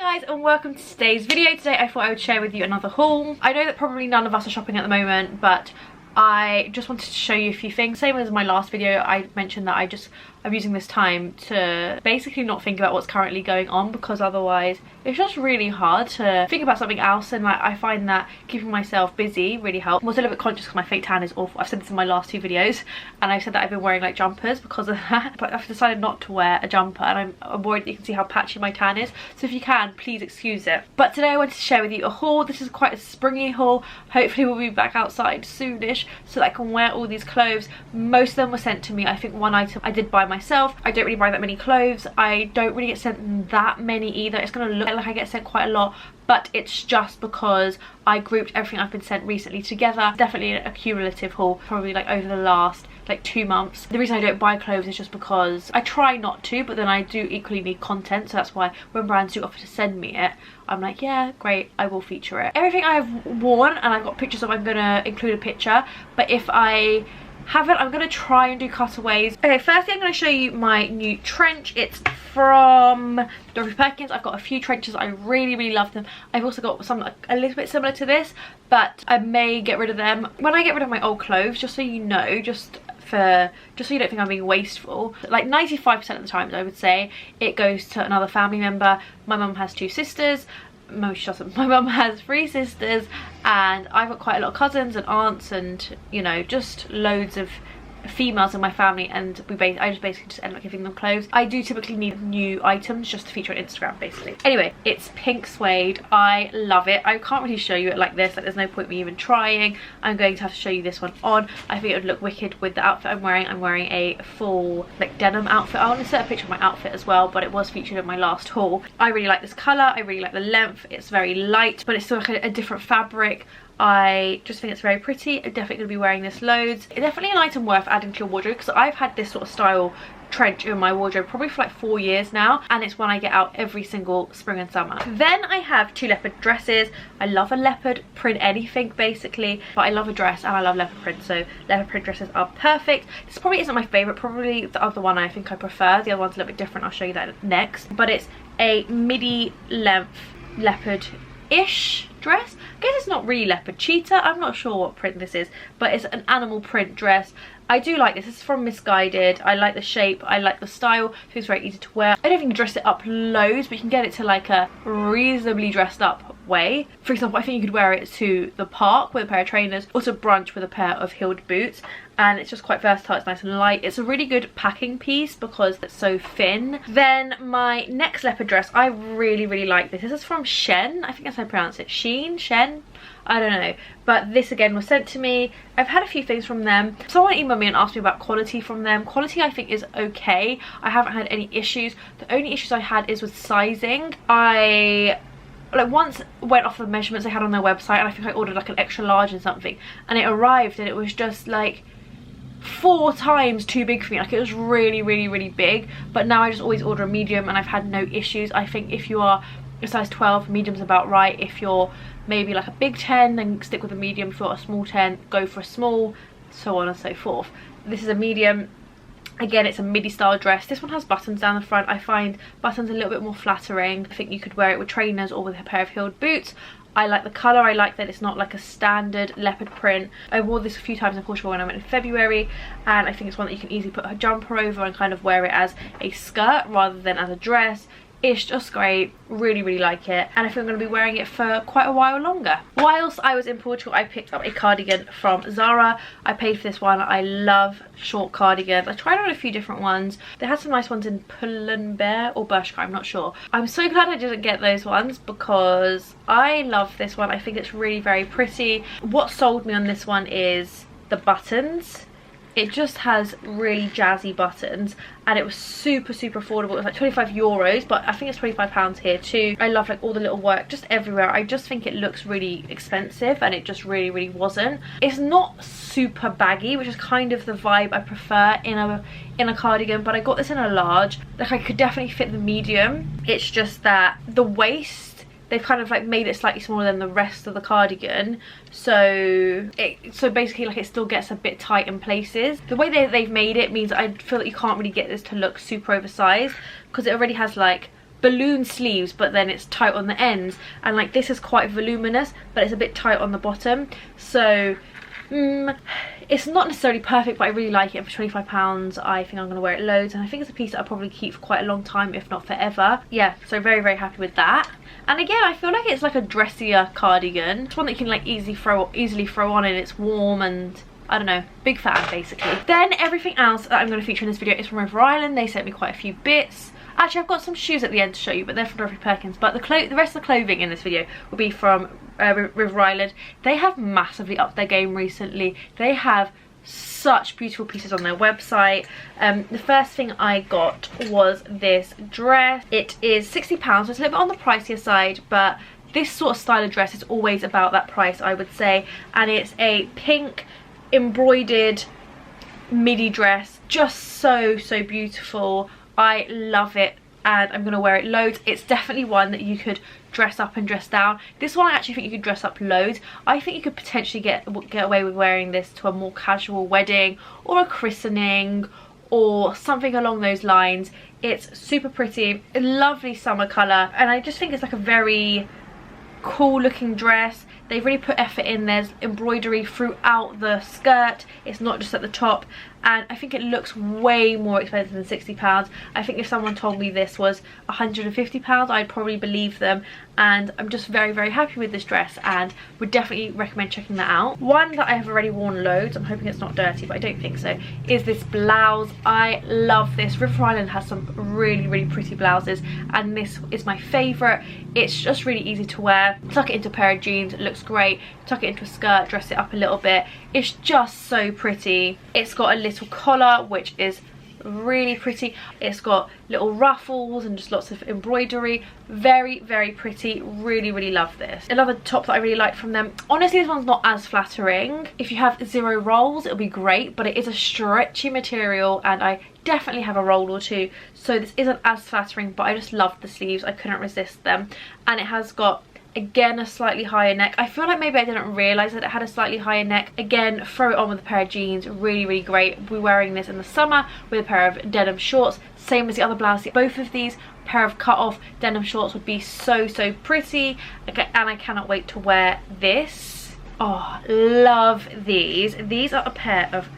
Guys, and welcome to today's video. Today I thought I would share with you another haul. I know that probably none of us are shopping at the moment, but I just wanted to show you a few things. Same as my last video, I mentioned that I'm using this time to basically not think about what's currently going on, because otherwise it's just really hard to think about something else, and like I find that keeping myself busy really helps. I'm also a little bit conscious because my fake tan is awful. I've said this in my last two videos, and I've said that I've been wearing like jumpers because of that, but I've decided not to wear a jumper, and I'm worried that you can see how patchy my tan is, so if you can, please excuse it. But today I wanted to share with you a haul. This is quite a springy haul. Hopefully we'll be back outside soonish so that I can wear all these clothes. Most of them were sent to me. I think one item I did buy myself. I don't really buy that many clothes. I don't really get sent that many either. It's gonna look like I get sent quite a lot, but it's just because I grouped everything I've been sent recently together. Definitely a cumulative haul, probably like over the last like 2 months. The reason I don't buy clothes is just because I try not to, but then I do equally need content, so that's why when brands do offer to send me it, I'm like, yeah, great, I will feature it. Everything I've worn and I've got pictures of, I'm gonna include a picture, but if I haven't, I'm gonna try and do cutaways. Okay, firstly I'm gonna show you my new trench. It's from Dorothy Perkins. I've got a few trenches. I really love them. I've also got some a little bit similar to this, but I may get rid of them when I get rid of my old clothes, just so you know, just so you don't think I'm being wasteful. Like 95% of the times I would say it goes to another family member. My mum has 2 sisters. No, she doesn't. My mum has 3 sisters, and I've got quite a lot of cousins and aunts, and you know, just loads of females in my family, and I just basically just end up giving them clothes. I do typically need new items just to feature on Instagram basically. Anyway, it's pink suede. I love it. I can't really show you it like this, like there's no point me even trying. I'm going to have to show you this one on. I think it would look wicked with the outfit I'm wearing. I'm wearing a full like denim outfit. I want to insert a picture of my outfit as well, but it was featured in my last haul. I really like this colour. I really like the length. It's very light, but it's still like a different fabric. I just think it's very pretty. I'm definitely going to be wearing this loads. It's definitely an item worth adding to your wardrobe, because I've had this sort of style trench in my wardrobe probably for like 4 years now, and it's one I get out every single spring and summer. Then I have 2 leopard dresses. I love a leopard print anything basically, but I love a dress and I love leopard print, so leopard print dresses are perfect. This probably isn't my favorite. Probably the other one I think I prefer. The other one's a little bit different. I'll show you that next, but it's a midi length leopard-ish dress. I guess it's not really leopard, cheetah, I'm not sure what print this is, but it's an animal print dress. I do like this. This is from Misguided. I like the shape, I like the style. It feels very easy to wear. I don't think you can dress it up loads, but you can get it to like a reasonably dressed up way. For example, I think you could wear it to the park with a pair of trainers, or to brunch with a pair of heeled boots, and it's just quite versatile. It's nice and light. It's a really good packing piece because it's so thin. Then my next leopard dress, I really like this. This is from Shein. I think that's how I pronounce it. Shein? I don't know, but this again was sent to me. I've had a few things from them. Someone emailed me and asked me about quality from them. Quality I think is okay. I haven't had any issues. The only issues I had is with sizing. I like once went off the measurements they had on their website, and I think I ordered like an extra large and something, and it arrived and it was just like 4 times too big for me. Like it was really big, but now I just always order a medium and I've had no issues. I think if you are a size 12, medium's about right. If you're maybe like a big 10, then stick with a medium. If you're a small 10, go for a small, so on and so forth. This is a medium. Again, it's a midi style dress. This one has buttons down the front. I find buttons a little bit more flattering. I think you could wear it with trainers or with a pair of heeled boots. I like the colour. I like that it's not like a standard leopard print. I wore this a few times in Portugal when I went in February, and I think it's one that you can easily put a jumper over and kind of wear it as a skirt rather than as a dress. It's just great. Really like it, and I think I'm going to be wearing it for quite a while longer. Whilst I was in Portugal, I picked up a cardigan from Zara. I paid for this one. I love short cardigans. I tried on a few different ones. They had some nice ones in Pull&Bear or Bershka, I'm not sure. I'm so glad I didn't get those ones because I love this one. I think it's really very pretty. What sold me on this one is the buttons. It just has really jazzy buttons, and it was super affordable. It was like 25 euros, but I think it's 25 pounds here too. I love like all the little work just everywhere. I just think it looks really expensive, and it just really wasn't. It's not super baggy, which is kind of the vibe I prefer in a cardigan, but I got this in a large. Like I could definitely fit the medium. It's just that the waist, they've kind of like made it slightly smaller than the rest of the cardigan, so basically like it still gets a bit tight in places. The way they've made it means I feel that you can't really get this to look super oversized, because it already has like balloon sleeves, but then it's tight on the ends, and like this is quite voluminous but it's a bit tight on the bottom. So it's not necessarily perfect, but I really like it. For £25 I think I'm going to wear it loads, and I think it's a piece that I'll probably keep for quite a long time, if not forever. Yeah, so very, very happy with that. And again, I feel like it's like a dressier cardigan. It's one that you can like easily throw on, and it's warm, and I don't know, big fan basically. Then everything else that I'm going to feature in this video is from River Island. They sent me quite a few bits. Actually, I've got some shoes at the end to show you, but they're from Dorothy Perkins. But the rest of the clothing in this video will be from River Island. They have massively upped their game recently. They have such beautiful pieces on their website. The first thing I got was this dress. It is £60, so it's a little bit on the pricier side, but this sort of style of dress is always about that price, I would say. And it's a pink embroidered midi dress, just so beautiful. I love it, and I'm gonna wear it loads. It's definitely one that you could dress up and dress down. This one I actually think you could dress up loads. I think you could potentially get away with wearing this to a more casual wedding or a christening or something along those lines. It's super pretty, a lovely summer colour, and I just think it's like a very cool looking dress. They've really put effort in. There's embroidery throughout the skirt, it's not just at the top, and I think it looks way more expensive than £60. I think if someone told me this was £150, I'd probably believe them, and I'm just very, very happy with this dress and would definitely recommend checking that out. One that I have already worn loads, I'm hoping it's not dirty, but I don't think so, is this blouse. I love this. River Island has some really, really pretty blouses, and this is my favourite. It's just really easy to wear. Tuck it into a pair of jeans, it looks great. Tuck it into a skirt, dress it up a little bit. It's just so pretty. It's got a little collar, which is really pretty. It's got little ruffles and just lots of embroidery. Very, very pretty. Really, really love this. Another top that I really like from them, honestly this one's not as flattering. If you have zero rolls it'll be great, but it is a stretchy material and I definitely have a roll or two, so this isn't as flattering, but I just love the sleeves. I couldn't resist them, and it has got again a slightly higher neck. I feel like maybe I didn't realise that it had a slightly higher neck. Again, throw it on with a pair of jeans, really, really great. We're wearing this in the summer with a pair of denim shorts, same as the other blouse. Both of these pair of cut off denim shorts would be so pretty, and I cannot wait to wear this. Oh, love these. These are a pair of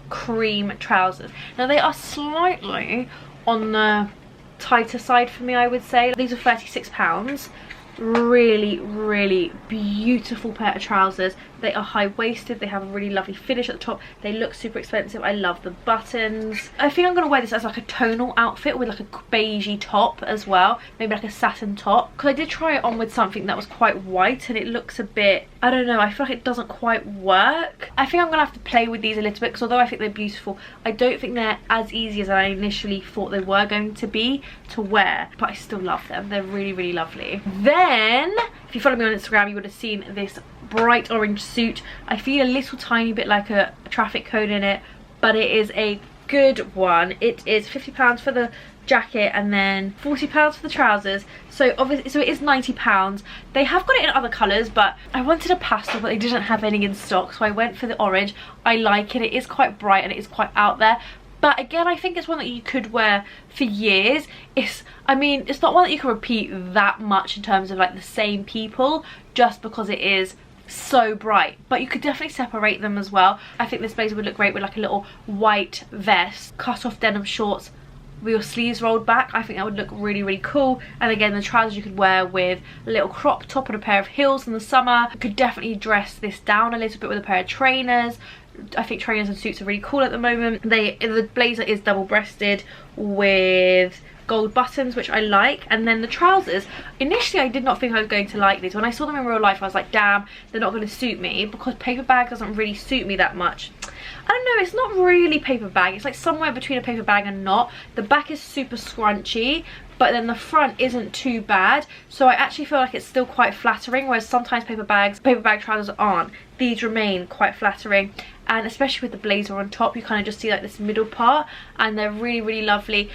cream trousers. Now they are slightly on the tighter side for me, I would say. These are £36. Really, really beautiful pair of trousers. They are high-waisted, they have a really lovely finish at the top, they look super expensive. I love the buttons. I think I'm going to wear this as like a tonal outfit with like a beigey top as well, maybe like a satin top, because I did try it on with something that was quite white and it looks a bit, I don't know, I feel like it doesn't quite work. I think I'm going to have to play with these a little bit, because although I think they're beautiful, I don't think they're as easy as I initially thought they were going to be to wear, but I still love them. They're really, really lovely. Then, if you follow me on Instagram, you would have seen this bright orange suit. I feel a little tiny bit like a traffic cone in it, but it is a good one. It is £50 for the jacket and then £40 for the trousers, so obviously, so it is £90. They have got it in other colours, but I wanted a pastel, but they didn't have any in stock, so I went for the orange. I like it. It is quite bright and it is quite out there, but again, I think it's one that you could wear for years. I mean, it's not one that you can repeat that much in terms of like the same people, just because it is so bright, but you could definitely separate them as well. I think this blazer would look great with like a little white vest, cut off denim shorts with your sleeves rolled back. I think that would look really, really cool. And again, the trousers you could wear with a little crop top and a pair of heels in the summer. You could definitely dress this down a little bit with a pair of trainers. I think trainers and suits are really cool at the moment. The blazer is double-breasted with gold buttons, which I like. And then the trousers, initially I did not think I was going to like these. When I saw them in real life I was like, damn, they're not going to suit me, because paper bag doesn't really suit me that much. I don't know, it's not really paper bag, it's like somewhere between a paper bag and not. The back is super scrunchy, but then the front isn't too bad, so I actually feel like it's still quite flattering, whereas sometimes paper bag trousers aren't. These remain quite flattering, and especially with the blazer on top, you kind of just see like this middle part, and they're really, really lovely.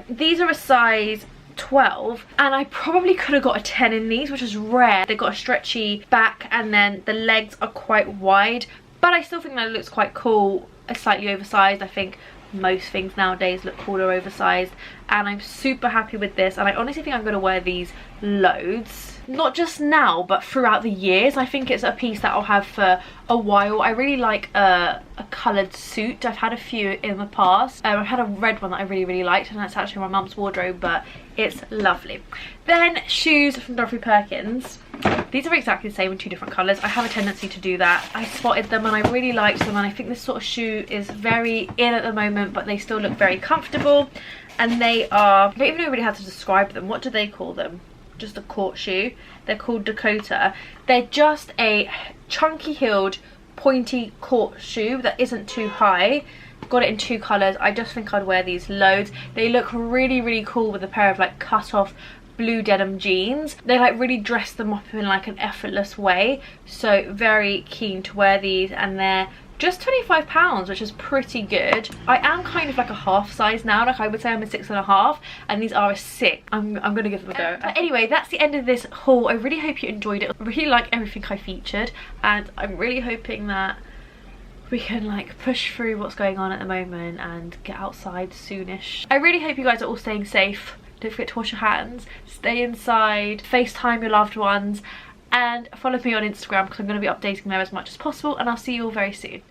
These are a size 12, and I probably could have got a 10 in these, which is rare. They've got a stretchy back and then the legs are quite wide, but I still think that it looks quite cool. Slightly oversized, I think most things nowadays look cool or oversized, and I'm super happy with this, and I honestly think I'm going to wear these loads. Not just now, but throughout the years. I think it's a piece that I'll have for a while. I really like a coloured suit. I've had a few in the past. I've had a red one that I really liked, and that's actually my mum's wardrobe, but it's lovely. Then shoes from Dorothy Perkins. These are exactly the same in two different colours. I have a tendency to do that. I spotted them and I really liked them, and I think this sort of shoe is very in at the moment, but they still look very comfortable. And they are, I don't even know really how to describe them. What do they call them? Just a court shoe. They're called Dakota. They're just a chunky heeled pointy court shoe that isn't too high. Got it in two colours. I just think I'd wear these loads. They look really cool with a pair of like cut off blue denim jeans. They like really dress them up in like an effortless way, so very keen to wear these, and they're just £25, which is pretty good. I am kind of like a half size now, like I would say I'm a 6.5, and these are a 6. I'm gonna give them a go. But anyway, that's the end of this haul. I really hope you enjoyed it. I really like everything I featured, and I'm really hoping that we can like push through what's going on at the moment and get outside soonish. I really hope you guys are all staying safe. Don't forget to wash your hands, stay inside, FaceTime your loved ones, and follow me on Instagram because I'm going to be updating there as much as possible, and I'll see you all very soon.